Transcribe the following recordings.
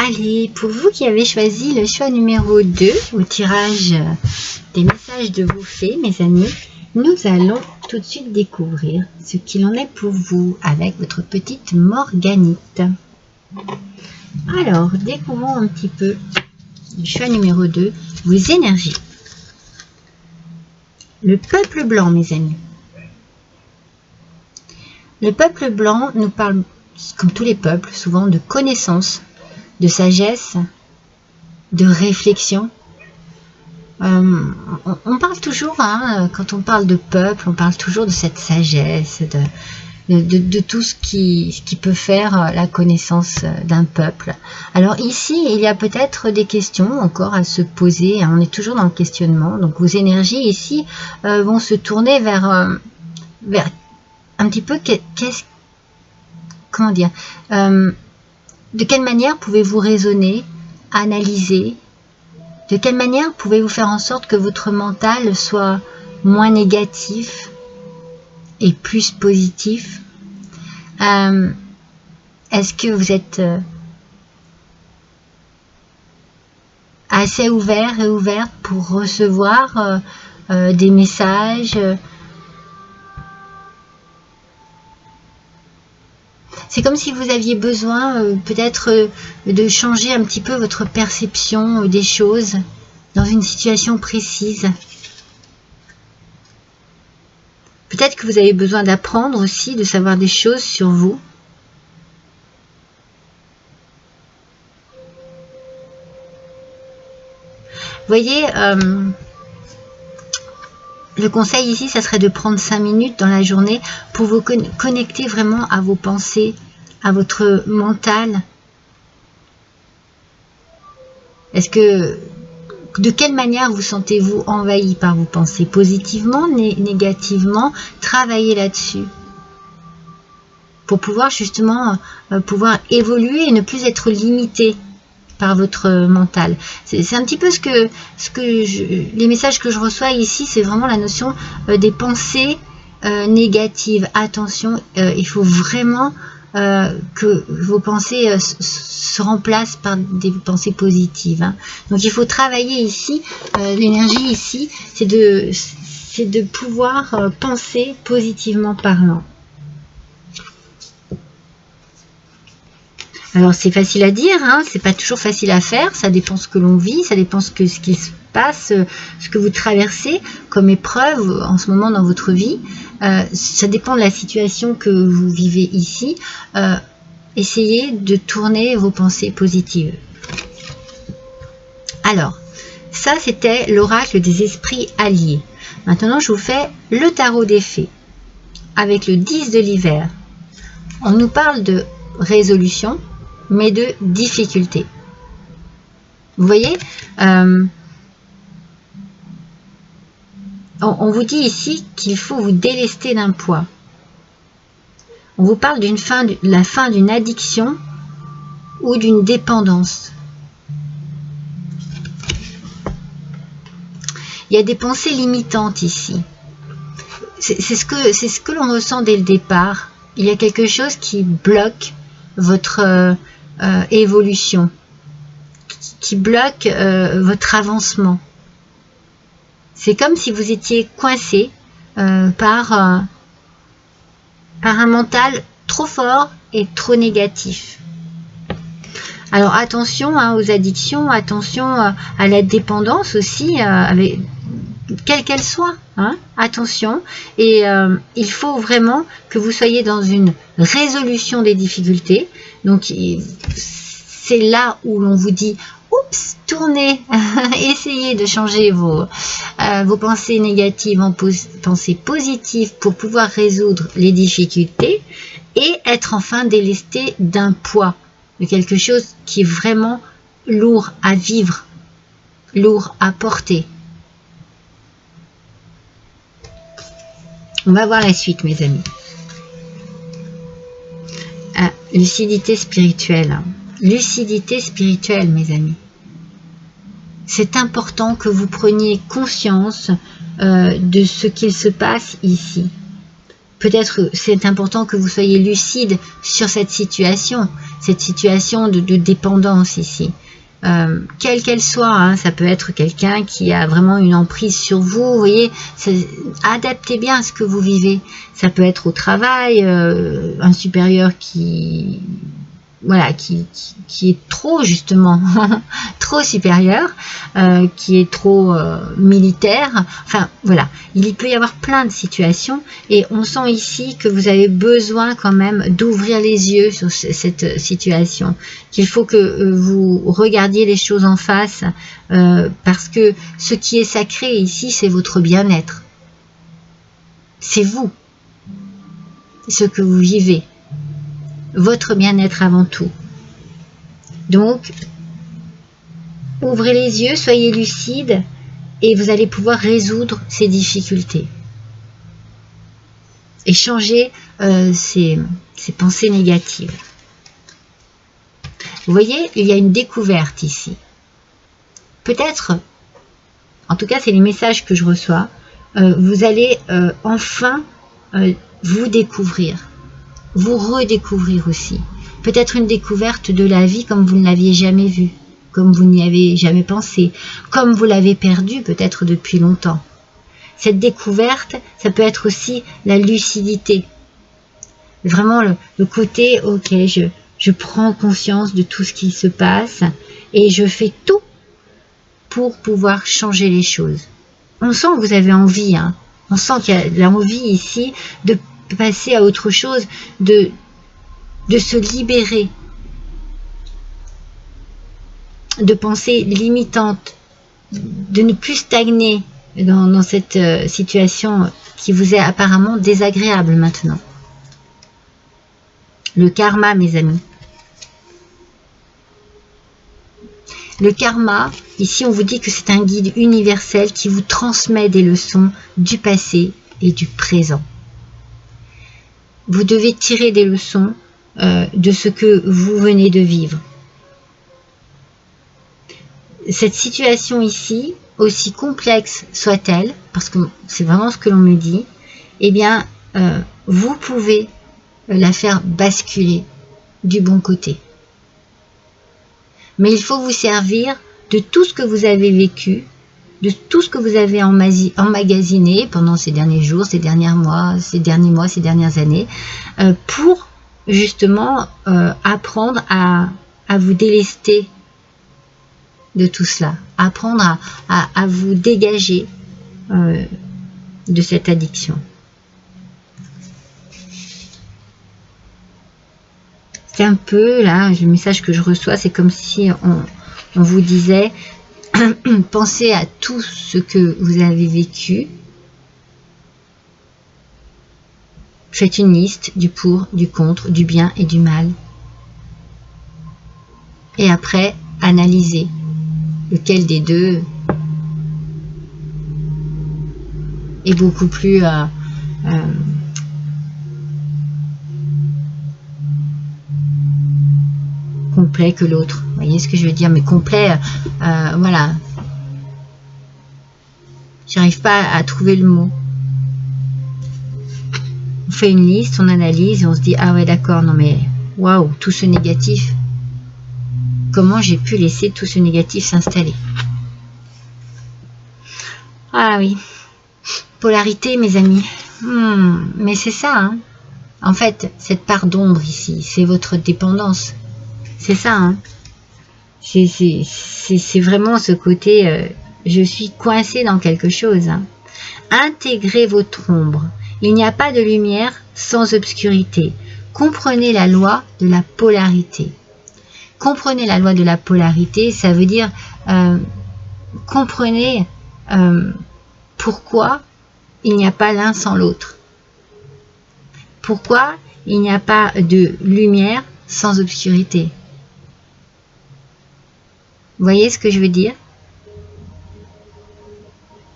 Allez, pour vous qui avez choisi le choix numéro 2 au tirage des messages de vos fées, mes amis, nous allons tout de suite découvrir ce qu'il en est pour vous avec votre petite Morganite. Alors, découvrons un petit peu le choix numéro 2, vos énergies. Le peuple blanc, mes amis. Le peuple blanc nous parle, comme tous les peuples, souvent de connaissance, de sagesse, de réflexion. On parle toujours, hein, quand on parle de peuple, on parle toujours de cette sagesse, de tout ce qui peut faire la connaissance d'un peuple. Alors ici, il y a peut-être des questions encore à se poser, hein, on est toujours dans le questionnement. Donc vos énergies ici vont se tourner vers un petit peu, comment dire, de quelle manière pouvez-vous raisonner, analyser? De quelle manière pouvez-vous faire en sorte que votre mental soit moins négatif et plus positif? Est-ce que vous êtes assez ouvert et ouverte pour recevoir des messages? C'est comme si vous aviez besoin peut-être de changer un petit peu votre perception des choses dans une situation précise. Peut-être que vous avez besoin d'apprendre aussi, de savoir des choses sur vous. Vous voyez, le conseil ici, ça serait de prendre 5 minutes dans la journée pour vous connecter vraiment à vos pensées, à votre mental. De quelle manière vous sentez-vous envahi par vos pensées? Positivement, négativement? Travaillez là-dessus. Pour pouvoir justement pouvoir évoluer et ne plus être limité par votre mental. C'est un petit peu les messages que je reçois ici, c'est vraiment la notion des pensées négatives. Attention, il faut vraiment que vos pensées se remplacent par des pensées positives. Hein. Donc il faut travailler ici, l'énergie ici, c'est de pouvoir penser positivement parlant. Alors c'est facile à dire, hein, c'est pas toujours facile à faire, ça dépend ce que l'on vit, ça dépend ce qu'il se passe, ce que vous traversez comme épreuve en ce moment dans votre vie. Ça dépend de la situation que vous vivez ici. Essayez de tourner vos pensées positives. Alors, ça c'était l'oracle des esprits alliés. Maintenant je vous fais le tarot des fées avec le 10 de l'hiver. On nous parle de résolution, mais de difficulté. Vous voyez, on vous dit ici qu'il faut vous délester d'un poids. On vous parle de la fin d'une addiction ou d'une dépendance. Il y a des pensées limitantes ici. C'est ce que l'on ressent dès le départ. Il y a quelque chose qui bloque votre évolution, qui bloque votre avancement. C'est comme si vous étiez coincé par un mental trop fort et trop négatif. Alors attention aux addictions, attention à la dépendance aussi, quelle qu'elle soit, hein, attention. Et il faut vraiment que vous soyez dans une résolution des difficultés. Donc c'est là où l'on vous dit oups, tournez, essayez de changer vos pensées négatives en pensées positives pour pouvoir résoudre les difficultés et être enfin délesté d'un poids, de quelque chose qui est vraiment lourd à vivre, lourd à porter. On va voir la suite, mes amis. Lucidité spirituelle. Lucidité spirituelle, mes amis. C'est important que vous preniez conscience de ce qu'il se passe ici. Peut-être c'est important que vous soyez lucide sur cette situation. cette situation de dépendance ici. Quelle qu'elle soit, hein, ça peut être quelqu'un qui a vraiment une emprise sur vous, vous voyez, adaptez bien à ce que vous vivez. Ça peut être au travail, un supérieur qui est trop justement, trop supérieur, qui est trop militaire, enfin voilà, il peut y avoir plein de situations et on sent ici que vous avez besoin quand même d'ouvrir les yeux sur cette situation, qu'il faut que vous regardiez les choses en face, parce que ce qui est sacré ici, c'est votre bien-être, c'est vous, ce que vous vivez, votre bien-être avant tout. Donc, ouvrez les yeux, soyez lucide et vous allez pouvoir résoudre ces difficultés. Et changer ces pensées négatives. Vous voyez, il y a une découverte ici. Peut-être, en tout cas c'est les messages que je reçois, vous allez enfin vous découvrir, vous redécouvrir aussi. Peut-être une découverte de la vie comme vous ne l'aviez jamais vue, comme vous n'y avez jamais pensé, comme vous l'avez perdu peut-être depuis longtemps. Cette découverte, ça peut être aussi la lucidité. Vraiment le côté, ok, je prends conscience de tout ce qui se passe et je fais tout pour pouvoir changer les choses. On sent que vous avez envie, hein. On sent qu'il y a l'envie ici de passer à autre chose, de se libérer de pensées limitantes, de ne plus stagner dans cette situation qui vous est apparemment désagréable maintenant. Le karma, mes amis. Le karma, ici on vous dit que c'est un guide universel qui vous transmet des leçons du passé et du présent. Vous devez tirer des leçons de ce que vous venez de vivre. Cette situation ici, aussi complexe soit-elle, parce que c'est vraiment ce que l'on me dit, eh bien, vous pouvez la faire basculer du bon côté. Mais il faut vous servir de tout ce que vous avez vécu, de tout ce que vous avez emmagasiné pendant ces derniers jours, ces derniers mois, ces dernières années, pour justement apprendre à vous délester de tout cela, apprendre à vous dégager de cette addiction. C'est un peu, là, le message que je reçois, c'est comme si on vous disait, pensez à tout ce que vous avez vécu, faites une liste du pour, du contre, du bien et du mal. Et après, analysez lequel des deux est beaucoup plus complet que l'autre. Vous voyez ce que je veux dire? Mais complet, voilà. J'arrive pas à trouver le mot. On fait une liste, on analyse et on se dit, ah ouais d'accord, non mais waouh, tout ce négatif, comment j'ai pu laisser tout ce négatif s'installer? Ah oui, polarité mes amis, mais c'est ça, hein. En fait, cette part d'ombre ici, c'est votre dépendance, c'est ça, hein. C'est vraiment ce côté, je suis coincé dans quelque chose, hein. Intégrez votre ombre, il n'y a pas de lumière sans obscurité, comprenez la loi de la polarité. Comprenez la loi de la polarité, ça veut dire comprenez pourquoi il n'y a pas l'un sans l'autre. Pourquoi il n'y a pas de lumière sans obscurité. Vous voyez ce que je veux dire?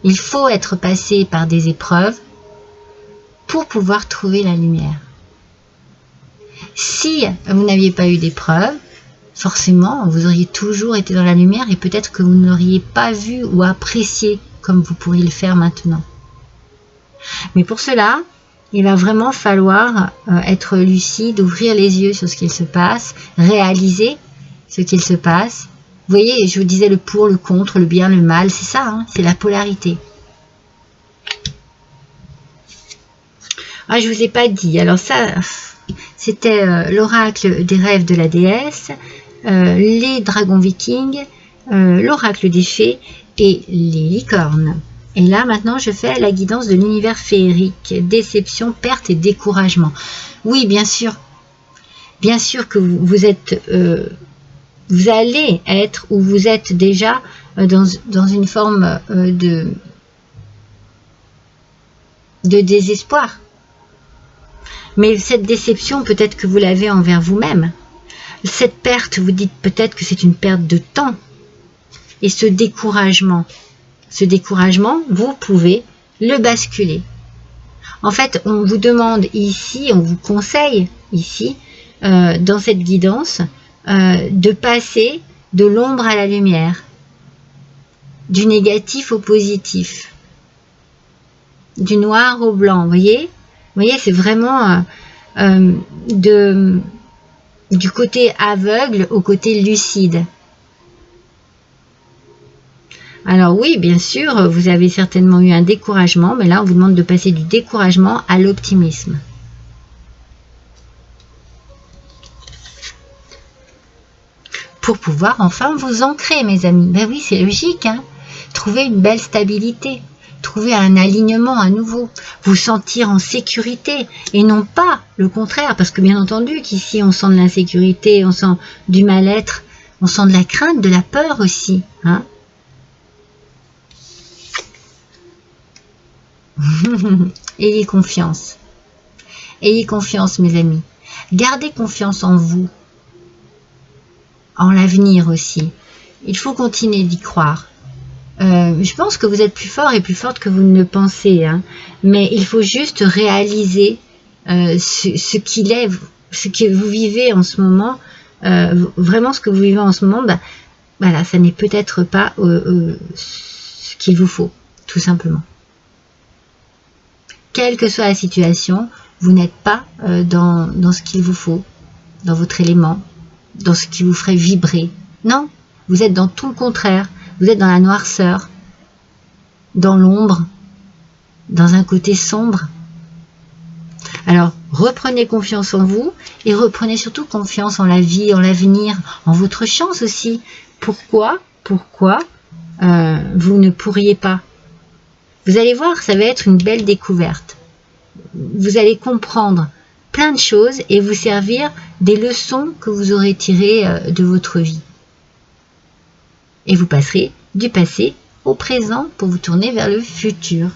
Il faut être passé par des épreuves pour pouvoir trouver la lumière. Si vous n'aviez pas eu d'épreuves, forcément, vous auriez toujours été dans la lumière et peut-être que vous n'auriez pas vu ou apprécié comme vous pourriez le faire maintenant. Mais pour cela, Il va vraiment falloir être lucide, ouvrir les yeux sur ce qu'il se passe, réaliser ce qu'il se passe. Vous voyez, je vous disais le pour, le contre, le bien, le mal, c'est ça, hein, c'est la polarité. Ah, je vous ai pas dit. Alors ça, c'était l'oracle des rêves de la déesse, les dragons vikings, l'oracle des fées et les licornes. Et là, maintenant, je fais la guidance de l'univers féerique. Déception, perte et découragement. Oui, bien sûr. Bien sûr que vous êtes... vous allez être, ou vous êtes déjà dans une forme de désespoir. Mais cette déception, peut-être que vous l'avez envers vous-même. Cette perte, vous dites peut-être que c'est une perte de temps. Et ce découragement, vous pouvez le basculer. En fait, on vous demande ici, on vous conseille ici, dans cette guidance, de passer de l'ombre à la lumière, du négatif au positif, du noir au blanc, vous voyez, c'est vraiment du côté aveugle au côté lucide. Alors oui, bien sûr, vous avez certainement eu un découragement, mais là, on vous demande de passer du découragement à l'optimisme. Pour pouvoir enfin vous ancrer, mes amis. Ben oui, c'est logique, hein. Trouver une belle stabilité, trouver un alignement à nouveau, vous sentir en sécurité, et non pas le contraire, parce que bien entendu qu'ici, on sent de l'insécurité, on sent du mal-être, on sent de la crainte, de la peur aussi, hein. Ayez confiance. Ayez confiance, mes amis. Gardez confiance en vous. En l'avenir aussi. Il faut continuer d'y croire. Je pense que vous êtes plus fort et plus forte que vous ne le pensez. Hein. Mais il faut juste réaliser ce qu'il est, ce que vous vivez en ce moment. Vraiment ce que vous vivez en ce moment, bah, voilà, ça n'est peut-être pas ce qu'il vous faut, tout simplement. Quelle que soit la situation, vous n'êtes pas dans ce qu'il vous faut, dans votre élément, dans ce qui vous ferait vibrer. Non, vous êtes dans tout le contraire. Vous êtes dans la noirceur, dans l'ombre, dans un côté sombre. Alors, reprenez confiance en vous et reprenez surtout confiance en la vie, en l'avenir, en votre chance aussi. Pourquoi vous ne pourriez pas? Vous allez voir, ça va être une belle découverte. Vous allez comprendre plein de choses et vous servir des leçons que vous aurez tirées de votre vie. Et vous passerez du passé au présent pour vous tourner vers le futur.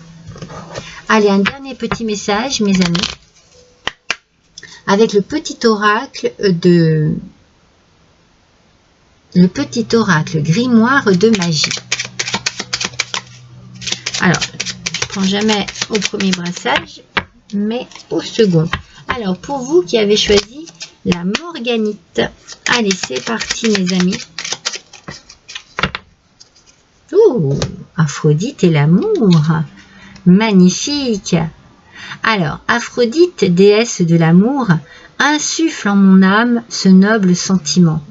Allez, un dernier petit message, mes amis, avec le petit oracle grimoire de magie. Alors, je ne prends jamais au premier brassage, mais au second. Alors, pour vous qui avez choisi la morganite, allez, c'est parti, mes amis. Ouh, Aphrodite et l'amour, magnifique. Alors, Aphrodite, déesse de l'amour, insuffle en mon âme ce noble sentiment.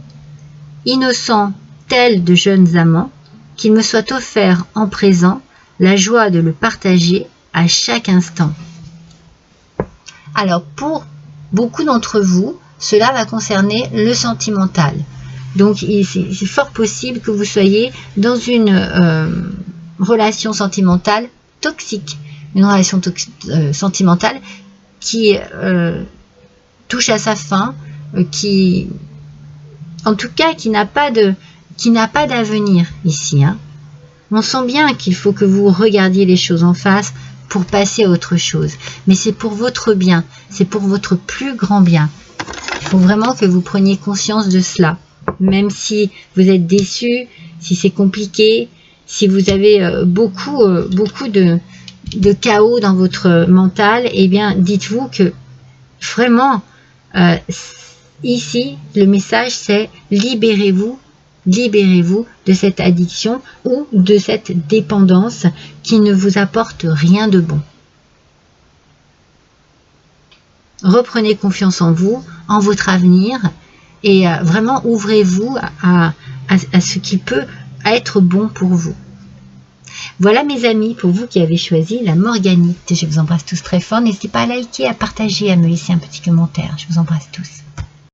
Innocent tel de jeunes amants, qu'il me soit offert en présent la joie de le partager à chaque instant. Alors, pour beaucoup d'entre vous, cela va concerner le sentimental. Donc, c'est fort possible que vous soyez dans une relation sentimentale toxique. Une relation sentimentale qui touche à sa fin, en tout cas, qui n'a pas d'avenir ici. Hein. On sent bien qu'il faut que vous regardiez les choses en face pour passer à autre chose. Mais c'est pour votre bien, c'est pour votre plus grand bien. Il faut vraiment que vous preniez conscience de cela. Même si vous êtes déçu, si c'est compliqué, si vous avez beaucoup de chaos dans votre mental, eh bien, dites-vous que vraiment, ici, le message, c'est libérez-vous de cette addiction ou de cette dépendance qui ne vous apporte rien de bon. reprenez confiance en vous, en votre avenir, et vraiment ouvrez-vous à ce qui peut être bon pour vous. Voilà mes amis, pour vous qui avez choisi la morganite. Je vous embrasse tous très fort. N'hésitez pas à liker, à partager, à me laisser un petit commentaire. Je vous embrasse tous.